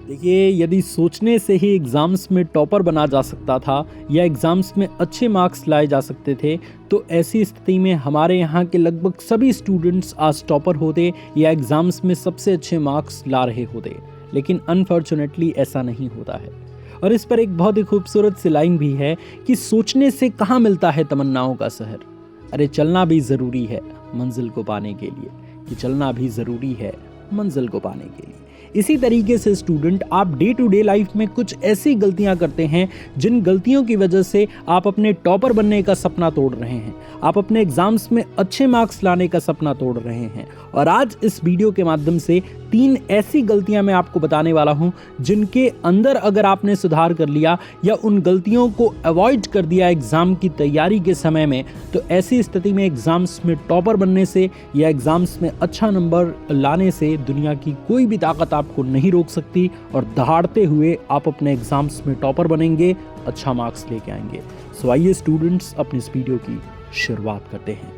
देखिए, यदि सोचने से ही एग्ज़ाम्स में टॉपर बना जा सकता था या एग्ज़ाम्स में अच्छे मार्क्स लाए जा सकते थे, तो ऐसी स्थिति में हमारे यहाँ के लगभग सभी स्टूडेंट्स आज टॉपर होते या एग्ज़ाम्स में सबसे अच्छे मार्क्स ला रहे होते। लेकिन अनफॉर्चुनेटली ऐसा नहीं होता है। और इस पर एक बहुत ही खूबसूरत सी लाइन भी है कि सोचने से कहाँ मिलता है तमन्नाओं का शहर। अरे चलना भी ज़रूरी है मंजिल को पाने के लिए, कि चलना भी ज़रूरी है मंजिल को पाने के लिए। इसी तरीके से स्टूडेंट, आप डे टू डे लाइफ में कुछ ऐसी गलतियां करते हैं जिन गलतियों की वजह से आप अपने टॉपर बनने का सपना तोड़ रहे हैं, आप अपने एग्जाम्स में अच्छे मार्क्स लाने का सपना तोड़ रहे हैं। और आज इस वीडियो के माध्यम से 3 ऐसी गलतियां मैं आपको बताने वाला हूं जिनके अंदर अगर आपने सुधार कर लिया या उन गलतियों को अवॉइड कर दिया एग्जाम की तैयारी के समय में, तो ऐसी स्थिति में एग्जाम्स में टॉपर बनने से या एग्जाम्स में अच्छा नंबर लाने से दुनिया की कोई भी ताकत आपको नहीं रोक सकती और दहाड़ते हुए आप अपने एग्जाम्स में टॉपर बनेंगे, अच्छा मार्क्स लेके आएंगे। सो आइए स्टूडेंट्स, अपनी इस वीडियो की शुरुआत करते हैं।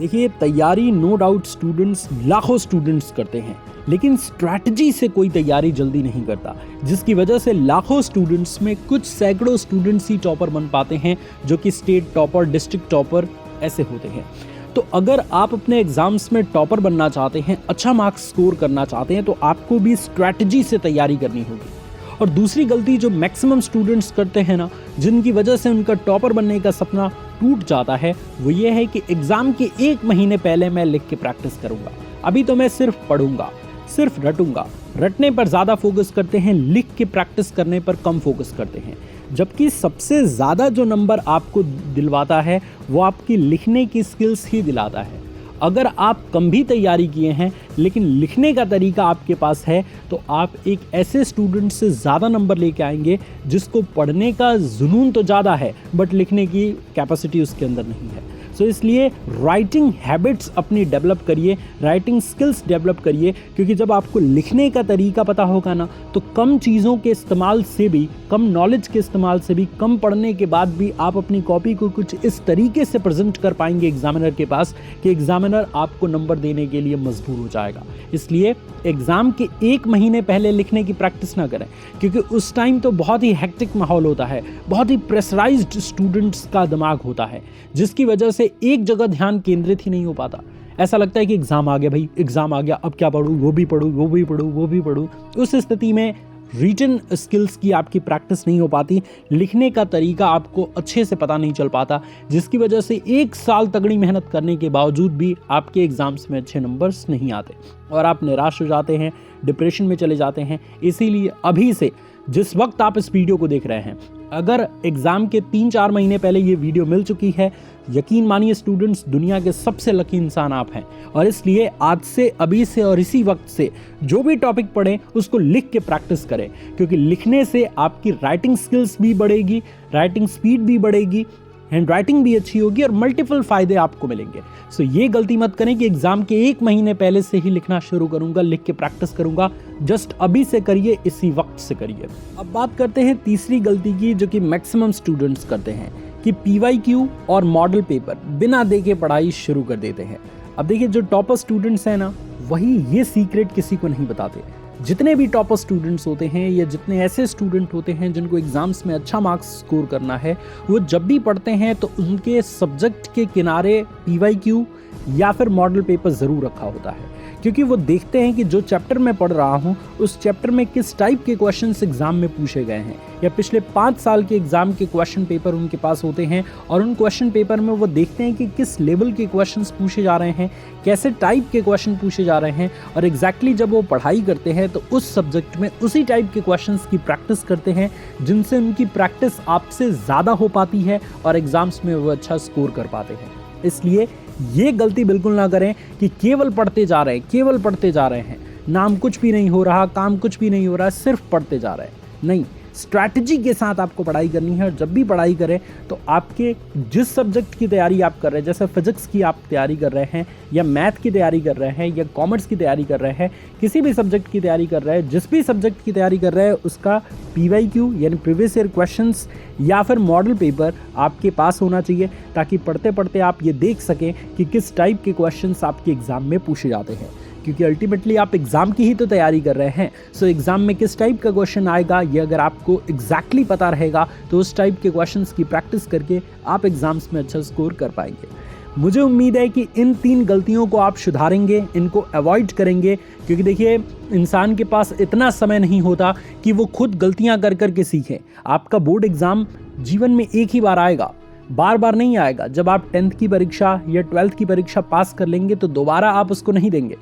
देखिए, तैयारी नो डाउट स्टूडेंट्स, लाखों स्टूडेंट्स करते हैं, लेकिन स्ट्रैटेजी से कोई तैयारी जल्दी नहीं करता, जिसकी वजह से लाखों स्टूडेंट्स में कुछ सैकड़ों स्टूडेंट्स ही टॉपर बन पाते हैं, जो कि स्टेट टॉपर, डिस्ट्रिक्ट टॉपर ऐसे होते हैं। तो अगर आप अपने एग्जाम्स में टॉपर बनना चाहते हैं, अच्छा मार्क्स स्कोर करना चाहते हैं, तो आपको भी स्ट्रैटेजी से तैयारी करनी होगी। और दूसरी गलती जो मैक्सिमम स्टूडेंट्स करते हैं ना, जिनकी वजह से उनका टॉपर बनने का सपना टूट जाता है, वो ये है कि एग्ज़ाम के 1 महीने पहले मैं लिख के प्रैक्टिस करूँगा। अभी तो मैं सिर्फ पढ़ूंगा, सिर्फ रटूंगा। रटने पर ज़्यादा फोकस करते हैं, लिख के प्रैक्टिस करने पर कम फोकस करते हैं। जबकि सबसे ज़्यादा जो नंबर आपको दिलवाता है वो आपकी लिखने की स्किल्स ही दिलाता है। अगर आप कम भी तैयारी किए हैं लेकिन लिखने का तरीका आपके पास है, तो आप एक ऐसे स्टूडेंट से ज़्यादा नंबर लेके आएंगे जिसको पढ़ने का जुनून तो ज़्यादा है बट लिखने की कैपेसिटी उसके अंदर नहीं है। सो इसलिए राइटिंग हैबिट्स अपनी डेवलप करिए, राइटिंग स्किल्स डेवलप करिए, क्योंकि जब आपको लिखने का तरीका पता होगा ना, तो कम चीज़ों के इस्तेमाल से भी, कम नॉलेज के इस्तेमाल से भी, कम पढ़ने के बाद भी आप अपनी कॉपी को कुछ इस तरीके से प्रेजेंट कर पाएंगे एग्जामिनर के पास कि एग्जामिनर आपको नंबर देने के लिए मजबूर हो जाएगा। इसलिए एग्ज़ाम के 1 महीने पहले लिखने की प्रैक्टिस ना करें, क्योंकि उस टाइम तो बहुत ही हेक्टिक माहौल होता है, बहुत ही प्रेशराइज्ड स्टूडेंट्स का दिमाग होता है, जिसकी वजह से एक जगह ध्यान केंद्रित ही नहीं हो पाता। ऐसा लगता है कि एग्ज़ाम आ गया भाई, एग्ज़ाम आ गया, अब क्या पढूं, वो भी पढूं, वो भी पढूं, वो भी पढूं। उस स्थिति में रिटन स्किल्स की आपकी प्रैक्टिस नहीं हो पाती, लिखने का तरीका आपको अच्छे से पता नहीं चल पाता, जिसकी वजह से 1 साल तगड़ी मेहनत करने के बावजूद भी आपके एग्ज़ाम्स में अच्छे नंबर्स नहीं आते और आप निराश हो जाते हैं, डिप्रेशन में चले जाते हैं। इसीलिए अभी से, जिस वक्त आप इस वीडियो को देख रहे हैं, अगर एग्ज़ाम के 3-4 महीने पहले ये वीडियो मिल चुकी है, यकीन मानिए स्टूडेंट्स, दुनिया के सबसे लकी इंसान आप हैं। और इसलिए आज से, अभी से और इसी वक्त से जो भी टॉपिक पढ़ें उसको लिख के प्रैक्टिस करें, क्योंकि लिखने से आपकी राइटिंग स्किल्स भी बढ़ेगी, राइटिंग स्पीड भी बढ़ेगी, हैंड राइटिंग भी अच्छी होगी और मल्टीपल फ़ायदे आपको मिलेंगे। सो ये गलती मत करें कि एग्ज़ाम के 1 महीने पहले से ही लिखना शुरू करूंगा, लिख के प्रैक्टिस करूंगा। जस्ट अभी से करिए, इसी वक्त से करिए। अब बात करते हैं तीसरी गलती की, जो कि मैक्सिमम स्टूडेंट्स करते हैं, कि PYQ और मॉडल पेपर बिना देखे पढ़ाई शुरू कर देते हैं। अब देखिए, जो टॉपर स्टूडेंट्स हैं ना, वही ये सीक्रेट किसी को नहीं बताते। जितने भी टॉपर स्टूडेंट्स होते हैं या जितने ऐसे स्टूडेंट होते हैं जिनको एग्ज़ाम्स में अच्छा मार्क्स स्कोर करना है, वो जब भी पढ़ते हैं तो उनके सब्जेक्ट के किनारे PYQ या फिर मॉडल पेपर ज़रूर रखा होता है, क्योंकि वो देखते हैं कि जो चैप्टर मैं पढ़ रहा हूँ उस चैप्टर में किस टाइप के क्वेश्चंस एग्ज़ाम में पूछे गए हैं, या पिछले 5 साल के एग्ज़ाम के क्वेश्चन पेपर उनके पास होते हैं और उन क्वेश्चन पेपर में वो देखते हैं कि किस लेवल के क्वेश्चंस पूछे जा रहे हैं, कैसे टाइप के क्वेश्चन पूछे जा रहे हैं। और एग्जैक्टली जब वो पढ़ाई करते हैं तो उस सब्जेक्ट में उसी टाइप के क्वेश्चंस की प्रैक्टिस करते हैं, जिनसे उनकी प्रैक्टिस आपसे ज़्यादा हो पाती है और एग्ज़ाम्स में वो अच्छा स्कोर कर पाते हैं। इसलिए ये गलती बिल्कुल ना करें कि केवल पढ़ते जा रहे हैं, केवल पढ़ते जा रहे हैं, नाम कुछ भी नहीं हो रहा, काम कुछ भी नहीं हो रहा, सिर्फ पढ़ते जा रहे हैं। नहीं, स्ट्रैटेजी के साथ आपको पढ़ाई करनी है। और जब भी पढ़ाई करें तो आपके जिस सब्जेक्ट की तैयारी आप कर रहे हैं, जैसे फिजिक्स की आप तैयारी कर रहे हैं या मैथ की तैयारी कर रहे हैं या कॉमर्स की तैयारी कर रहे हैं, किसी भी सब्जेक्ट की तैयारी कर रहे हैं, जिस भी सब्जेक्ट की तैयारी कर रहे हैं, उसका PYQ यानी प्रीवियस ईयर क्वेश्चंस या फिर मॉडल पेपर आपके पास होना चाहिए, ताकि पढ़ते पढ़ते आप ये देख सकें कि किस टाइप के क्वेश्चंस आपके एग्ज़ाम में पूछे जाते हैं। क्योंकि अल्टीमेटली आप एग्ज़ाम की ही तो तैयारी कर रहे हैं। सो एग्ज़ाम में किस टाइप का क्वेश्चन आएगा ये अगर आपको एग्जैक्टली पता रहेगा तो उस टाइप के क्वेश्चंस की प्रैक्टिस करके आप एग्ज़ाम्स में अच्छा स्कोर कर पाएंगे। मुझे उम्मीद है कि इन 3 गलतियों को आप सुधारेंगे, इनको अवॉइड करेंगे, क्योंकि देखिए इंसान के पास इतना समय नहीं होता कि वो खुद गलतियां कर कर के सीखे। आपका बोर्ड एग्ज़ाम जीवन में एक ही बार आएगा, बार बार नहीं आएगा। जब आप 10th की परीक्षा या 12th की परीक्षा पास कर लेंगे तो दोबारा आप उसको नहीं देंगे।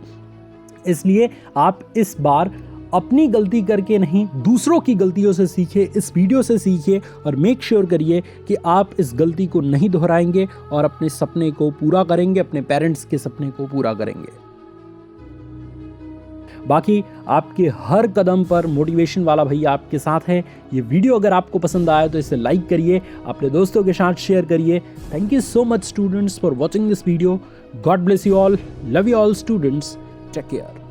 इसलिए आप इस बार अपनी गलती करके नहीं, दूसरों की गलतियों से सीखिए, इस वीडियो से सीखिए और मेक श्योर करिए कि आप इस गलती को नहीं दोहराएंगे और अपने सपने को पूरा करेंगे, अपने पेरेंट्स के सपने को पूरा करेंगे। बाकी आपके हर कदम पर मोटिवेशन वाला भैया आपके साथ है। ये वीडियो अगर आपको पसंद आया तो इसे लाइक करिए, अपने दोस्तों के साथ शेयर करिए। Thank you so much students for watching this video. God bless you all, love you all students, take care.